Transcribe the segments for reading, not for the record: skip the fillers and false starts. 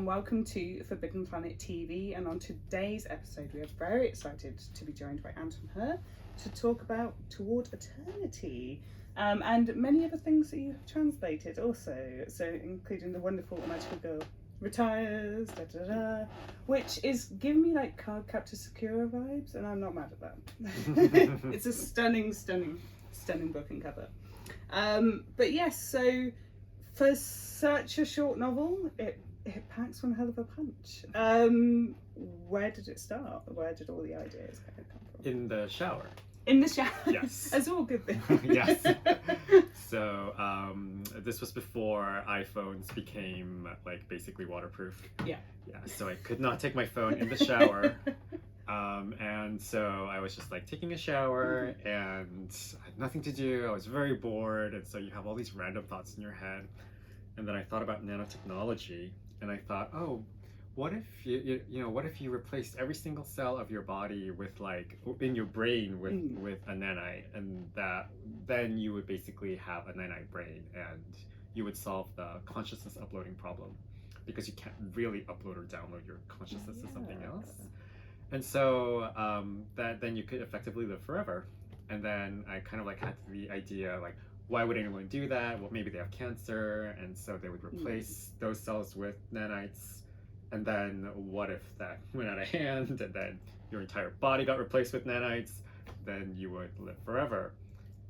and welcome to Forbidden Planet TV. And on today's episode, we are very excited to be joined by Anton Hur to talk about Toward Eternity and many other things that you have translated also, so including the wonderful Magical Girl Retires, which is giving me like Card Captor Sakura vibes, and I'm not mad at that. It's a stunning book and cover. But yes, so for such a short novel, it packs one hell of a punch. Where did it start? Where did all the ideas kind of come from? In the shower. In the shower? Yes. As all good things. Yes. So this was before iPhones became like basically waterproof. Yeah. Yeah. So I could not take my phone in the shower. And so I was just like taking a shower and I had nothing to do. I was very bored. And so you have all these random thoughts in your head. And then I thought about nanotechnology and I thought, oh, what if what if you replaced every single cell of your body with like in your brain with a nanite, and that then you would basically have a nanite brain and you would solve the consciousness uploading problem, because you can't really upload or download your consciousness to something else. And so that then you could effectively live forever. And then I kind of like had the idea like, why would anyone do that? Well, maybe they have cancer, and so they would replace those cells with nanites. And then what if that went out of hand and then your entire body got replaced with nanites? Then you would live forever.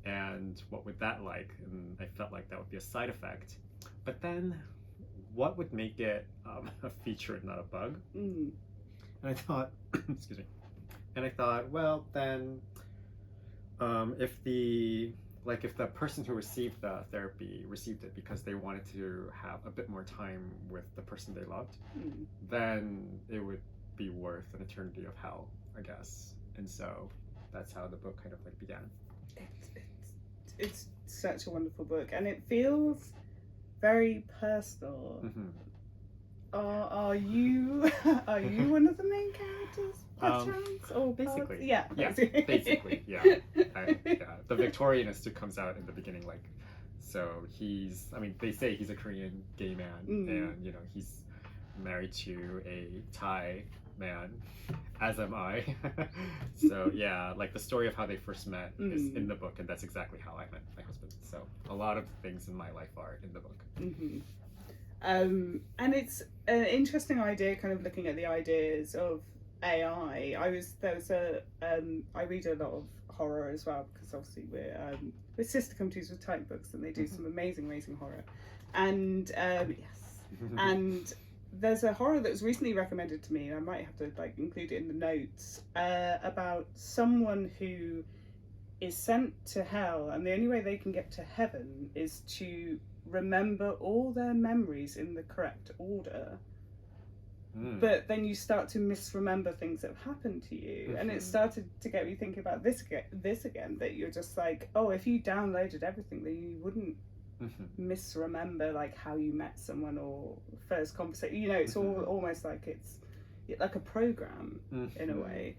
And what would that like? And I felt like that would be a side effect. But then what would make it a feature and not a bug? And I thought, excuse me. And I thought, well, then if the person who received the therapy received it because they wanted to have a bit more time with the person they loved, then it would be worth an eternity of hell, I guess. And so that's how the book kind of like began. It's such a wonderful book, and it feels very personal. Are you one of the main characters? Basically, yeah. Basically, yeah. The Victorianist who comes out in the beginning, like, so he's. I mean, they say he's a Korean gay man, and he's married to a Thai man, as am I. So yeah, like the story of how they first met is in the book, and that's exactly how I met my husband. So a lot of things in my life are in the book. And it's an interesting idea, kind of looking at the ideas of AI. I read a lot of horror as well, because obviously we're sister companies with type books, and they do some amazing horror. And and there's a horror that was recently recommended to me. I might have to like include it in the notes, about someone who is sent to hell, and the only way they can get to heaven is to remember all their memories in the correct order. But then you start to misremember things that have happened to you, and it started to get me thinking about this again, that you're just like, oh, if you downloaded everything, then you wouldn't misremember like how you met someone or first conversation. It's all almost like it's like a program in a way,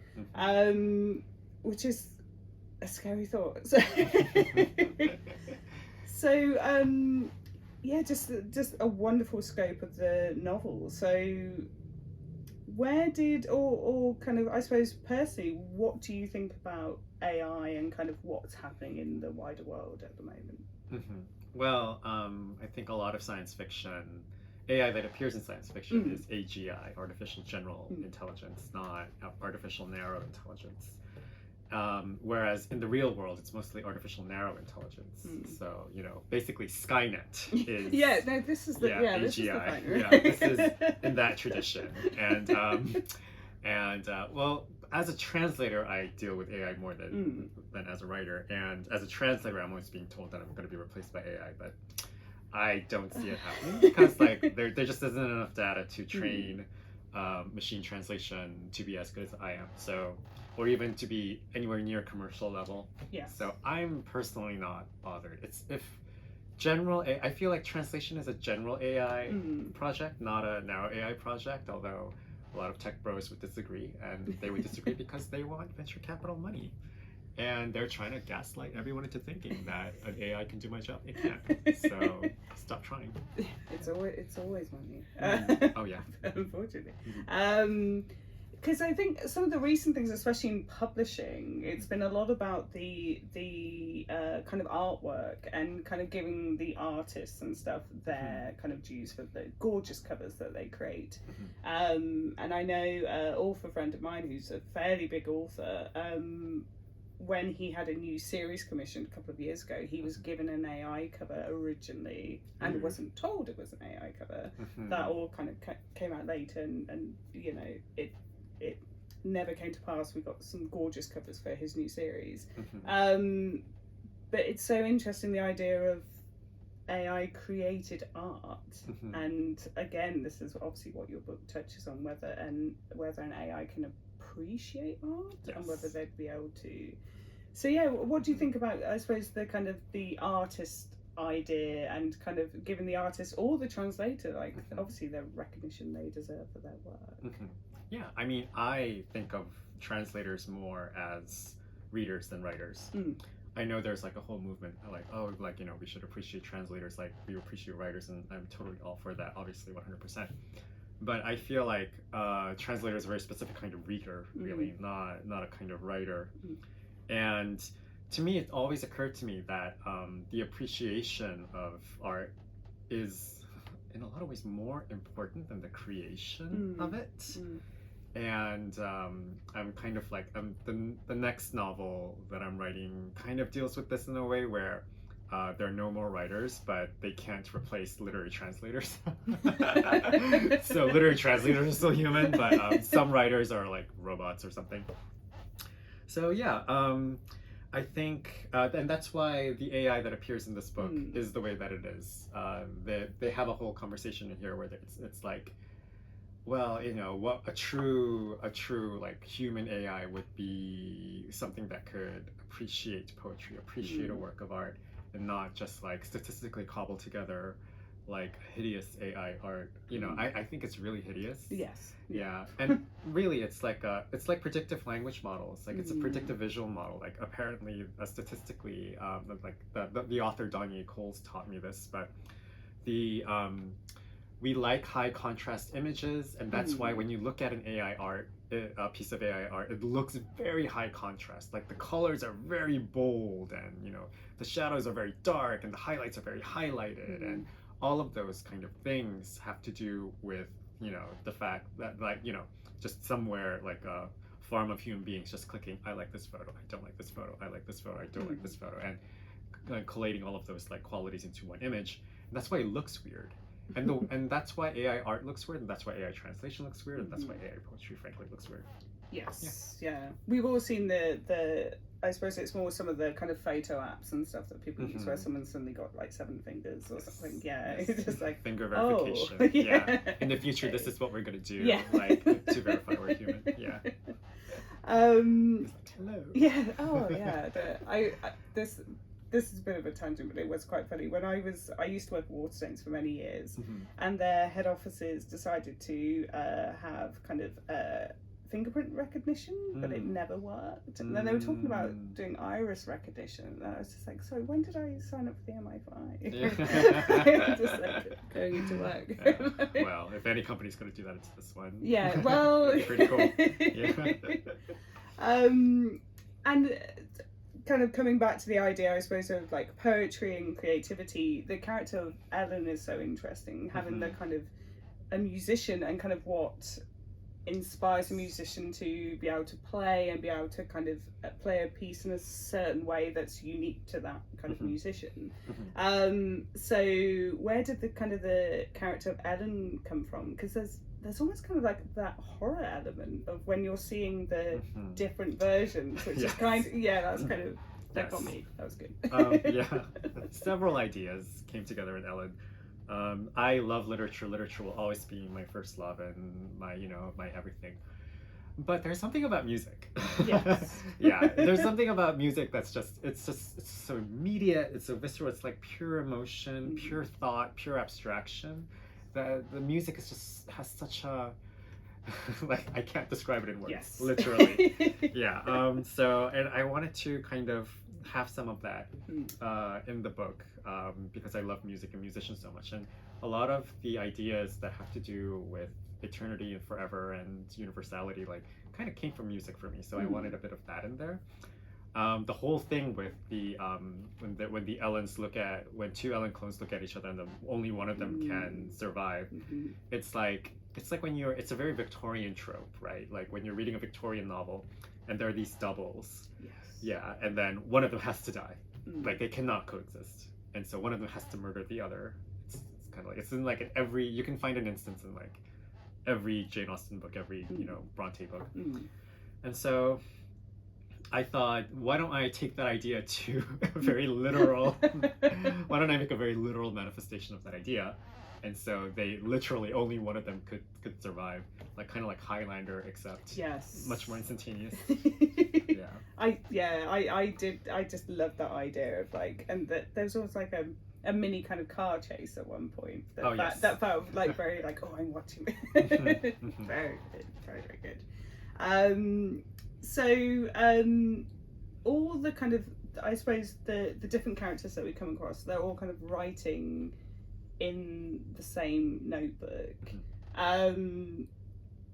which is a scary thought. So yeah, just a wonderful scope of the novel. So where did, or kind of, I suppose personally, what do you think about AI and kind of what's happening in the wider world at the moment? Well, I think a lot of science fiction, AI that appears in science fiction is AGI, artificial general intelligence, not artificial narrow intelligence. Whereas in the real world, it's mostly artificial narrow intelligence. So, basically Skynet is... this is the AGI. This is the thing. This is in that tradition. And well, as a translator, I deal with AI more than as a writer. And as a translator, I'm always being told that I'm going to be replaced by AI, but I don't see it happening, because like there just isn't enough data to train machine translation to be as good as I am. So, or even to be anywhere near commercial level. So I'm personally not bothered. I feel like translation is a general AI project, not a narrow AI project, although a lot of tech bros would disagree, and they would disagree because they want venture capital money. and they're trying to gaslight everyone into thinking that an AI can do my job. It can't. So stop trying. It's always money. Oh yeah. Unfortunately. Mhm. Because I think some of the recent things, especially in publishing, it's been a lot about the kind of artwork and kind of giving the artists and stuff their kind of dues for the gorgeous covers that they create. And I know an author friend of mine who's a fairly big author, when he had a new series commissioned a couple of years ago, he was given an AI cover originally and wasn't told it was an AI cover. That all kind of came out later, and you know, it never came to pass. We got some gorgeous covers for his new series. But it's so interesting, the idea of AI created art. And again, this is obviously what your book touches on, whether an AI can appreciate art and whether they'd be able to. So yeah, what do you think about, I suppose, the kind of the artist idea and kind of giving the artist or the translator, like obviously the recognition they deserve for their work? Yeah, I mean, I think of translators more as readers than writers. I know there's like a whole movement like, oh, like, you know, we should appreciate translators like we appreciate writers, and I'm totally all for that, obviously 100%. But I feel like translator is a very specific kind of reader, really, not a kind of writer. And to me, it always occurred to me that the appreciation of art is in a lot of ways more important than the creation of it. And I'm kind of like, the next novel that I'm writing kind of deals with this in a way where there are no more writers, but they can't replace literary translators. So literary translators are still human, but some writers are like robots or something. So yeah, I think, and that's why the AI that appears in this book is the way that it is. They have a whole conversation in here where it's like, well, you know, what a true like human AI would be something that could appreciate poetry, appreciate a work of art, and not just like statistically cobble together like hideous AI art. You know, I think it's really hideous. Yes. Yeah, and really, it's like predictive language models. Like it's a predictive visual model. Like apparently, statistically, like the author Danye Coles taught me this, but we like high contrast images, and that's why when you look at an AI art, a piece of AI art, it looks very high contrast. Like the colors are very bold, and you know the shadows are very dark, and the highlights are very highlighted, and all of those kind of things have to do with, you know, the fact that, like, you know, just somewhere like a farm of human beings just clicking, I like this photo, I don't like this photo, I like this photo, I don't like this photo, and collating all of those like qualities into one image. And that's why it looks weird. And that's why AI art looks weird, and that's why AI translation looks weird, and that's why AI poetry, frankly, looks weird. Yes, yeah. We've all seen the I suppose it's more some of the kind of photo apps and stuff that people use where someone suddenly got like 7 fingers or something. Yeah, it's just like finger verification. Oh, yeah. In the future, this is what we're gonna do. Yeah. Like to verify we're human. Yeah. Hello. Yeah. Oh, yeah. This is a bit of a tangent, but it was quite funny. When I used to work at Waterstones for many years, and their head offices decided to have kind of fingerprint recognition, but it never worked. And then they were talking about doing iris recognition, and I was just like, sorry, when did I sign up for the MI5? Just like going into work. Well, if any company's going to do that, it's this one. Yeah, well, it's pretty cool. Yeah. And kind of coming back to the idea, I suppose, of like poetry and creativity, the character of Ellen is so interesting, having the kind of a musician and kind of what inspires a musician to be able to play and be able to kind of play a piece in a certain way that's unique to that kind of musician. So where did the kind of the character of Ellen come from? Because there's almost kind of like that horror element of when you're seeing the different versions, which is kind of, that's kind of, that got me. That was good. Yeah, several ideas came together in Ellen. I love literature. Literature will always be my first love and my everything. But there's something about music. Yes. Yeah, there's something about music that's it's so immediate, it's so visceral, it's like pure emotion, pure thought, pure abstraction. The music is just has such a like I can't describe it in words. Yes. Literally. Yeah. So, and I wanted to kind of have some of that in the book because I love music and musicians so much, and a lot of the ideas that have to do with eternity and forever and universality like kind of came from music for me. So I wanted a bit of that in there. The whole thing with the when the Ellens when two Ellen clones look at each other and only one of them can survive, it's like when it's a very Victorian trope, right? Like when you're reading a Victorian novel and there are these doubles, yeah, and then one of them has to die, like they cannot coexist, and so one of them has to murder the other. It's kind of like, it's in like every, you can find an instance in like every Jane Austen book, every Bronte book, and so I thought, why don't I take that idea to a very literal, why don't I make a very literal manifestation of that idea? And so they literally, only one of them could survive, like kind of like Highlander, except much more instantaneous. I just love that idea of like, and that there's always like a mini kind of car chase at one point. That felt like very like, oh, I'm watching it. Very good, very good. So all the kind of, I suppose the different characters that we come across, they're all kind of writing in the same notebook.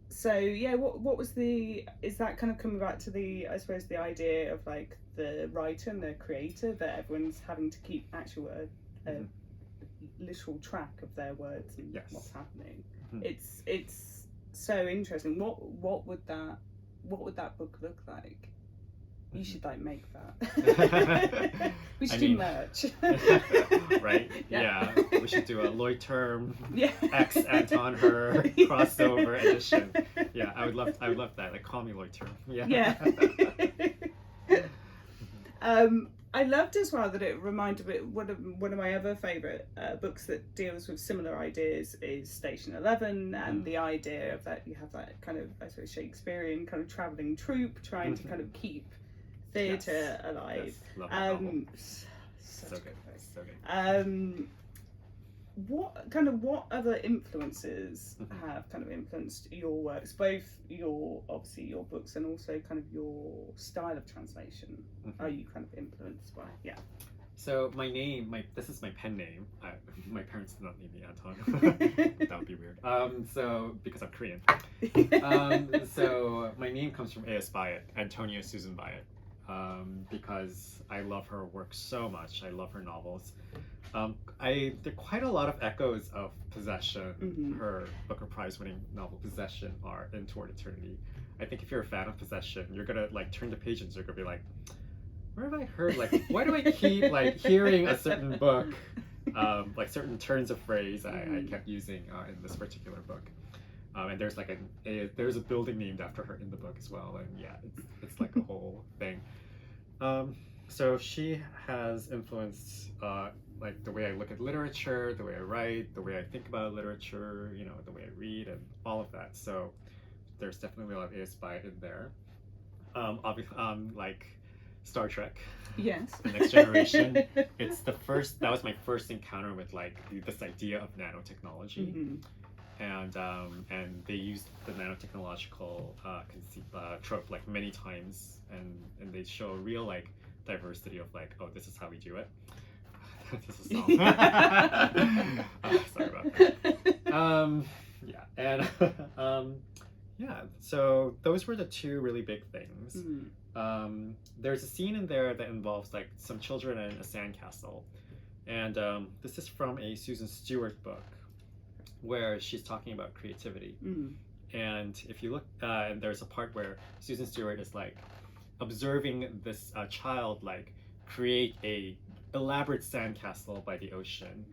So yeah, what was is that kind of coming back to I suppose the idea of like the writer and the creator, that everyone's having to keep actual literal track of their words and what's happening. It's so interesting. What would that book look like? You should like make that. We should do merch. Right? Yeah. We should do a Lloyd Term X Anton Hur crossover edition. Yeah, I would love that. Like, call me Lloyd Term. Yeah. I loved as well that it reminded me, one of my other favourite books that deals with similar ideas is Station 11, and the idea of that you have that kind of, I suppose, Shakespearean kind of travelling troupe trying to kind of keep theatre alive. Love that novel. So good. So good. What other influences have kind of influenced your works, both your books and also kind of your style of translation? Are you kind of influenced by? So my name, this is my pen name. My parents did not name me Anton. That would be weird. So because I'm Korean. So my name comes from A.S. Byatt, Antonia Susan Byatt. Because I love her work so much. I love her novels. There are quite a lot of echoes of Possession, her Booker Prize-winning novel Possession, are in Toward Eternity. I think if you're a fan of Possession, you're gonna like turn the page and you're gonna be like, where have I heard, like, why do I keep like hearing a certain book, like certain turns of phrase I kept using in this particular book. And there's like there's a building named after her in the book as well, and it's like a whole thing. So she has influenced like the way I look at literature, the way I write, the way I think about literature, the way I read, and all of that. So there's definitely a lot of A.S. Byatt in there. Obviously, like Star Trek. Yes. The Next Generation. That was my first encounter with like this idea of nanotechnology. And they used the nanotechnological trope like many times, and they show a real like diversity of like, oh, this is how we do it. This is a song. Sorry about that. So those were the two really big things. There's a scene in there that involves like some children in a sandcastle, and this is from a Susan Stewart book, where she's talking about creativity. And if you look, and there's a part where Susan Stewart is like observing this child like create a elaborate sandcastle by the ocean,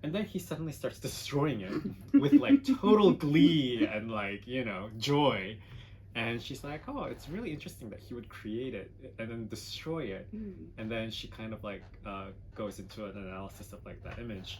and then he suddenly starts destroying it with like total glee and like joy, and she's like, oh, it's really interesting that he would create it and then destroy it. And then she kind of like goes into an analysis of like that image.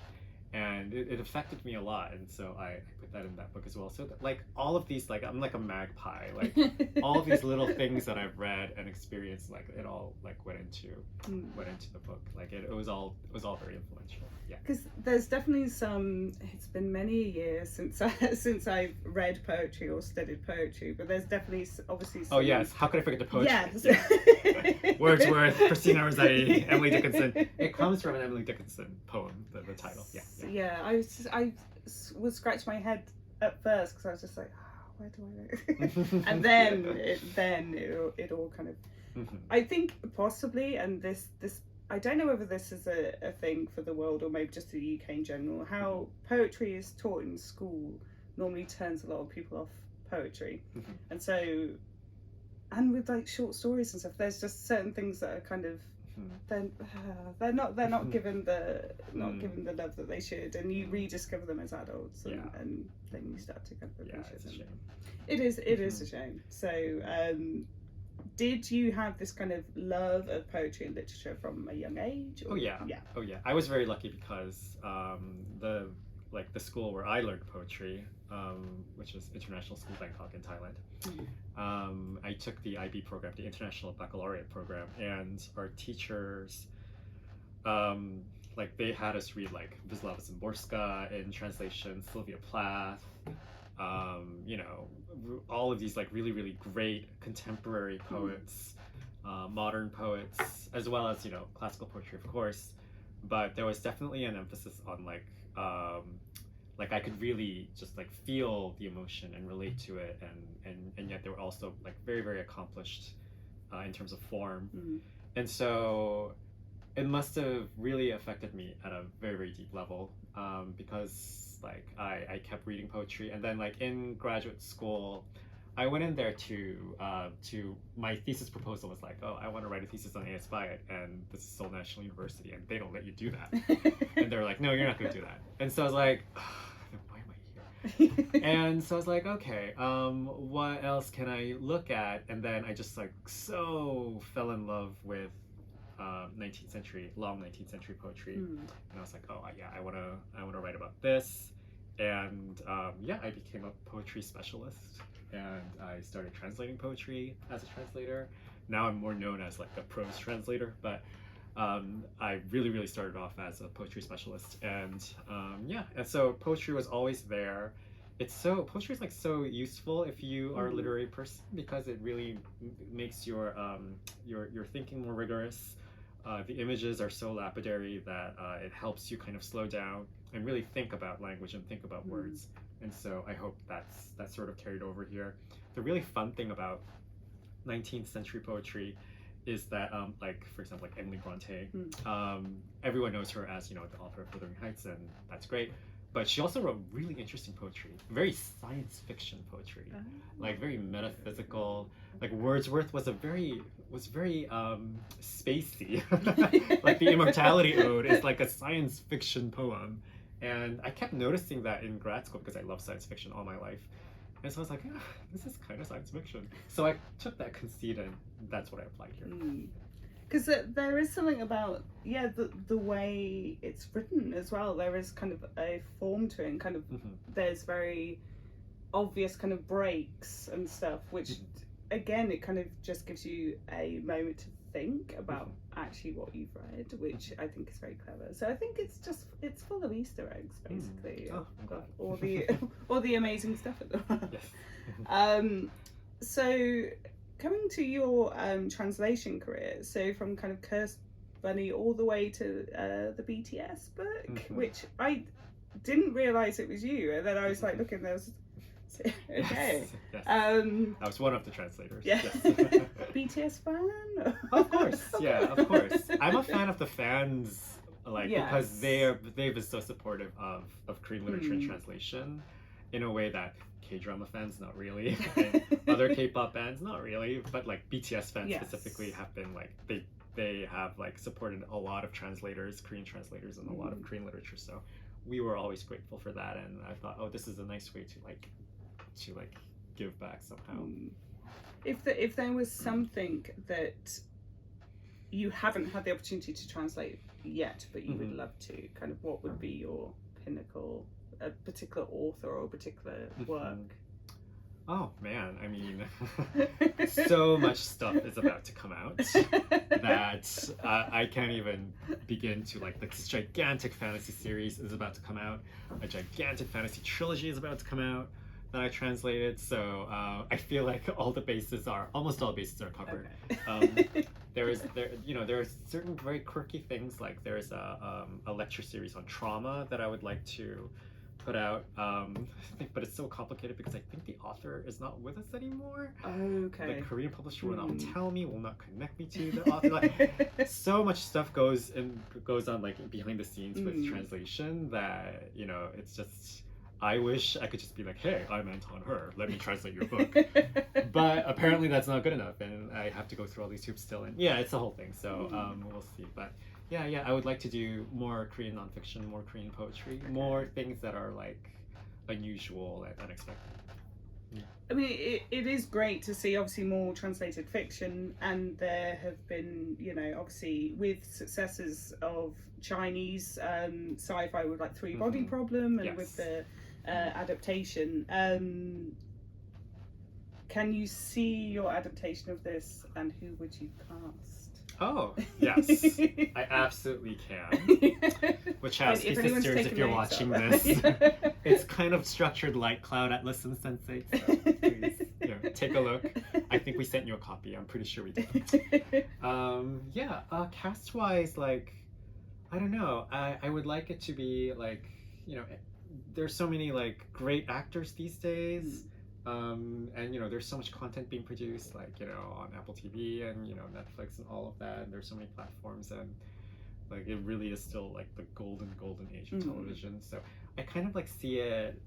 and it affected me a lot, and so I put that in that book as well. So that, like all of these, like I'm like a magpie, like all of these little things that I've read and experienced, like it all like went into the book. Like it was all very influential. Yeah, because there's definitely some. It's been many years since I've read poetry or studied poetry, but there's definitely obviously some... Oh yes, how could I forget the poetry? Yes. Yeah. Wordsworth, Christina Rossetti, Emily Dickinson. It comes from an Emily Dickinson poem, the title. Yeah. I would scratch my head at first because I was just like, oh, where do I know? And then it all kind of... I think possibly, and this I don't know whether this is a thing for the world or maybe just the UK in general, how poetry is taught in school normally turns a lot of people off poetry. And so, and with like short stories and stuff, there's just certain things that are kind of they're not given the given the love that they should, and you rediscover them as adults, and then you start to kind of appreciate it's a them. shame. It is a shame. So did you have this kind of love of poetry and literature from a young age? Or? Oh yeah. I was very lucky because the school where I learned poetry, which was International School Bangkok in Thailand. I took the IB program, the International Baccalaureate program, and our teachers, like they had us read like Wisława Szymborska in translation, Sylvia Plath, you know, all of these like really, really great contemporary poets, modern poets, as well as, you know, classical poetry, of course. But there was definitely an emphasis on like I could really just like feel the emotion and relate to it, and yet they were also like very, very accomplished in terms of form. And so it must have really affected me at a very, very deep level, because like I kept reading poetry, and then like in graduate school I went in there to my thesis proposal was like, oh, I want to write a thesis on A.S. Byatt, and this is Seoul National University, and they don't let you do that. And they're like, no, you're not going to do that. And so I was like, why am I here? And so I was like, okay, what else can I look at? And then I just like so fell in love with 19th century poetry, and I was like, oh yeah, I want to write about this. And I became a poetry specialist, and I started translating poetry as a translator. Now I'm more known as like a prose translator, but I really started off as a poetry specialist, and and so poetry was always there. Poetry is like so useful if you are a literary person, because it really makes your thinking more rigorous. The images are so lapidary that it helps you kind of slow down and really think about language and think about words. And so I hope that's sort of carried over here. The really fun thing about 19th century poetry is that, like for example, like Emily Bronte, everyone knows her as, you know, the author of Wuthering Heights, and that's great. But she also wrote really interesting poetry, very science fiction poetry, like very metaphysical. Like Wordsworth was very spacey. Like the Immortality Ode is like a science fiction poem. And I kept noticing that in grad school because I love science fiction all my life. And so I was like, this is kind of science fiction. So I took that conceit, and that's what I applied here. Because there is something about, the way it's written as well. There is kind of a form to it, and kind of there's very obvious kind of breaks and stuff, which again, it kind of just gives you a moment to think about actually what you've read, which I think is very clever. So I think it's full of Easter eggs, basically. All the amazing stuff at the Yes. So coming to your translation career, so from kind of Cursed Bunny all the way to the BTS book, which I didn't realise it was you, and then I was like looking, there was okay. Yes. I was one of the translators. Yes. BTS fan? Of course, of course. I'm a fan of the fans, because they've been so supportive of Korean literature and translation in a way that K-drama fans not really, and other K-pop bands not really, but like BTS fans specifically have been like they have like supported a lot of translators, Korean translators, and a lot of Korean literature. So we were always grateful for that, and I thought, oh, this is a nice way to give back somehow. If there was something that you haven't had the opportunity to translate yet, but you would love to, kind of what would be your pinnacle, a particular author or a particular work? Oh man, I mean, so much stuff is about to come out that I can't even begin to like this gigantic fantasy series is about to come out. A gigantic fantasy trilogy is about to come out that I translated. So I feel like almost all bases are covered. Okay. There are certain very quirky things, like there's a lecture series on trauma that I would like to put out, but it's so complicated because I think the author is not with us anymore. Okay. The Korean publisher will not tell me, will not connect me to the author. Like, so much stuff goes on like behind the scenes with translation that it's just. I wish I could just be like, hey, I'm Anton Hur, let me translate your book. But apparently that's not good enough, and I have to go through all these hoops still. And yeah, it's a whole thing. So we'll see. But yeah, I would like to do more Korean nonfiction, more Korean poetry, more things that are like unusual and unexpected. Yeah. I mean, it is great to see obviously more translated fiction, and there have been, obviously with successes of Chinese sci-fi with like Three Body Problem and with the adaptation. Can you see your adaptation of this, and who would you cast? Oh, yes. I absolutely can. Which has, sisters, if you're watching this, it's kind of structured like Cloud Atlas and Sensei, so please take a look. I think we sent you a copy. I'm pretty sure we did. Cast-wise, like, I don't know. I would like it to be like, there's so many like great actors these days. And there's so much content being produced, like on Apple TV and Netflix and all of that, and there's so many platforms, and like it really is still like the golden age of television. So I kind of like see it.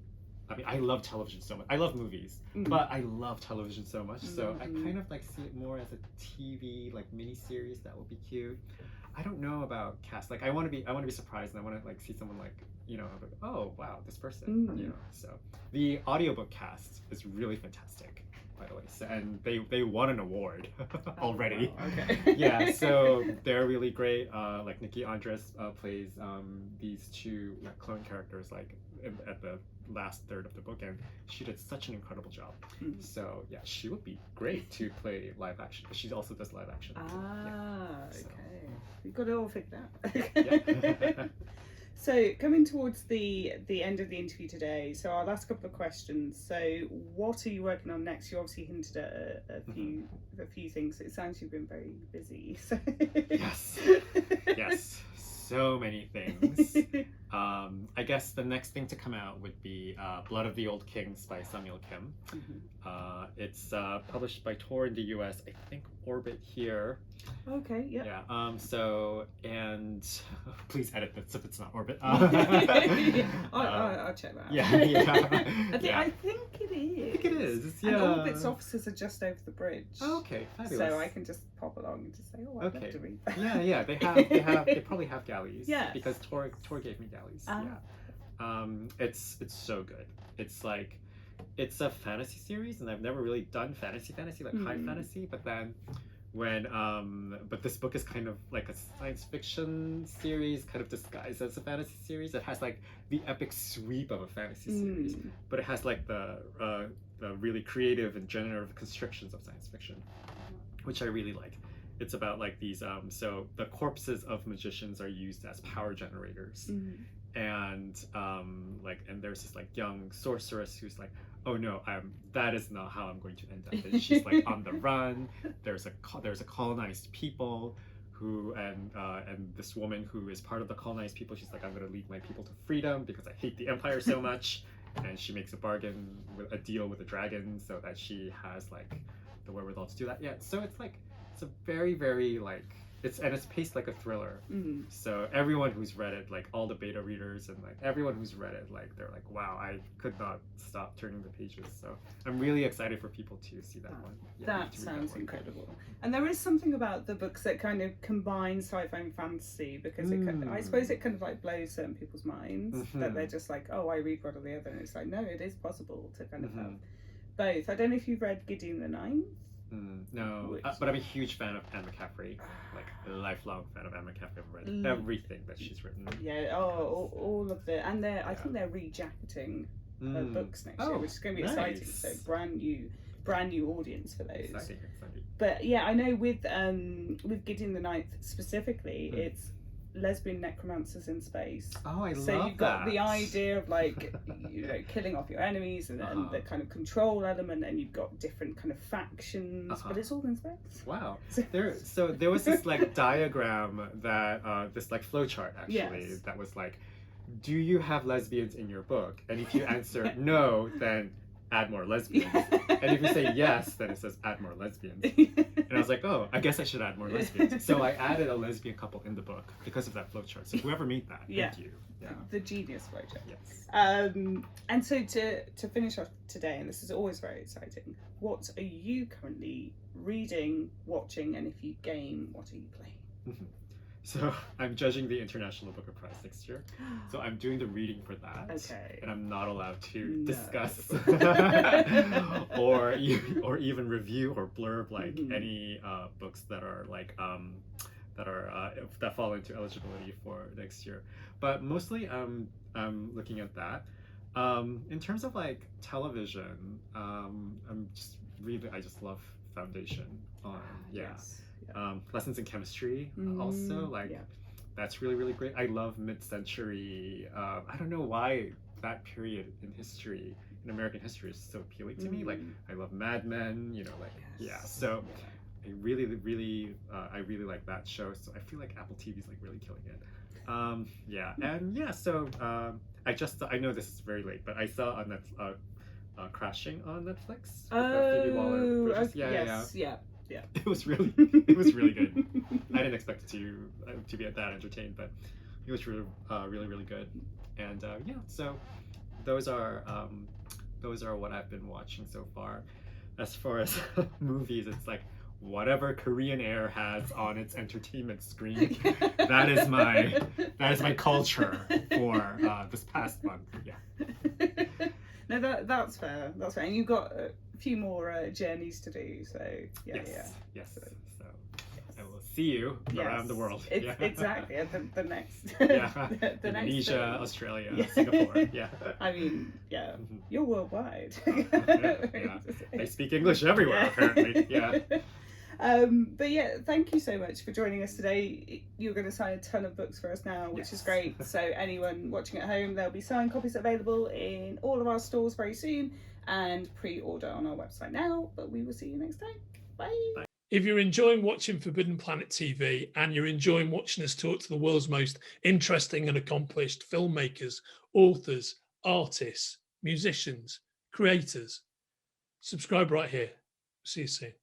I mean, I love television so much. I love movies, but I love television so much. So I kind of like see it more as a TV like mini series that will be cute. I don't know about cast. Like I want to be surprised, and I want to like see someone like like, oh wow, this person. So the audiobook cast is really fantastic, by the way. So, and they won an award already. Oh, wow. Okay. Yeah, so they're really great. Like Nikki Andres plays these two clone characters like at the last third of the book, and she did such an incredible job. So yeah, she would be great to play live action, but she also does live action. Okay. We've got it all figured out. So coming towards the end of the interview today, so our last couple of questions. So what are you working on next? You obviously hinted at a few things. It sounds you've been very busy. So. Yes, so many things. I guess the next thing to come out would be Blood of the Old Kings by Samuel Kim. It's published by Tor in the US, I think Orbit here. Okay, yeah. Yeah, so, and please edit this if it's not Orbit. I'll check that out. Yeah. I think it is. I think it is, yeah. And Orbit's offices are just over the bridge. Oh, okay, fabulous. So I can just pop along and just say, oh, I'd love to read that. Yeah, they probably have galleys. Yeah. Because Tor gave me galleys. It's so good. It's like, it's a fantasy series, and I've never really done fantasy like high fantasy, but then but this book is kind of like a science fiction series kind of disguised as a fantasy series. It has like the epic sweep of a fantasy series, but it has like the really creative and generative constrictions of science fiction, which I really like. It's about like these so the corpses of magicians are used as power generators. And and there's this like young sorceress who's like, oh no, that is not how I'm going to end up. And she's like on the run. There's a colonized people who and this woman who is part of the colonized people. She's like, I'm going to lead my people to freedom because I hate the empire so much. And she makes a deal with a dragon so that she has like the wherewithal to do that. Yeah, so it's a very, very like. It's paced like a thriller. So everyone who's read it, like all the beta readers and like everyone who's read it, like they're like, wow, I could not stop turning the pages. So I'm really excited for people to see that one. Yeah, that sounds incredible. And there is something about the books that kind of combine sci-fi and fantasy, because I suppose it kind of like blows certain people's minds that they're just like, oh, I read one or the other, and it's like, no, it is possible to kind of have both. I don't know if you've read Gideon the Ninth. No, but I'm a huge fan of Anne McCaffrey, like a lifelong fan of Anne McCaffrey. I've read everything that she's written. Yeah, all of the, and I think they're rejacketing her books next year, which is going to be exciting. So brand new audience for those. Exciting. But yeah, I know with Gideon the Ninth specifically, it's lesbian necromancers in space. Oh, I love that. So you've got the idea of like killing off your enemies and the kind of control element, and you've got different kind of factions, but it's all in space. Wow. So there was this like diagram that this like flowchart actually that was like, do you have lesbians in your book? And if you answer no, then add more lesbians. And if you say yes, then it says add more lesbians. And I was like, oh, I guess I should add more lesbians. So I added a lesbian couple in the book because of that flowchart. So whoever made that, thank you. Yeah. The genius flowchart. Yes. And so to finish off today, and this is always very exciting, what are you currently reading, watching, and if you game, what are you playing? So I'm judging the International Booker Prize next year. So I'm doing the reading for that. Okay. And I'm not allowed to discuss or even review or blurb like any books that are like that fall into eligibility for next year. But mostly I'm looking at that. In terms of like television, I just love Foundation on Lessons in Chemistry also, like that's really great. I love mid-century. I don't know why that period in history, in American history, is so appealing to me. Like I love Mad Men, so I really like that show. So I feel like Apple TV's like really killing it. So I know this is very late, but I saw on that Crashing on Netflix with Phoebe Waller-Bridge. Yeah. It was really good. I didn't expect it to be that entertained, but it was really good. And so those are what I've been watching so far. As far as movies, it's like whatever Korean Air has on its entertainment screen. that is my culture for this past month. Yeah. No, that's fair. And you've got a few more journeys to do. So yes. So I will see you around the world. Exactly. The next. the Indonesia, next Australia, Singapore. Yeah. I mean, you're worldwide. I speak English everywhere apparently. Yeah. But thank you so much for joining us today. You're going to sign a ton of books for us now, which is great. So anyone watching at home, there'll be signed copies available in all of our stores very soon, and pre-order on our website now. But we will see you next time. Bye. If you're enjoying watching Forbidden Planet TV and you're enjoying watching us talk to the world's most interesting and accomplished filmmakers, authors, artists, musicians, creators, subscribe right here. See you soon.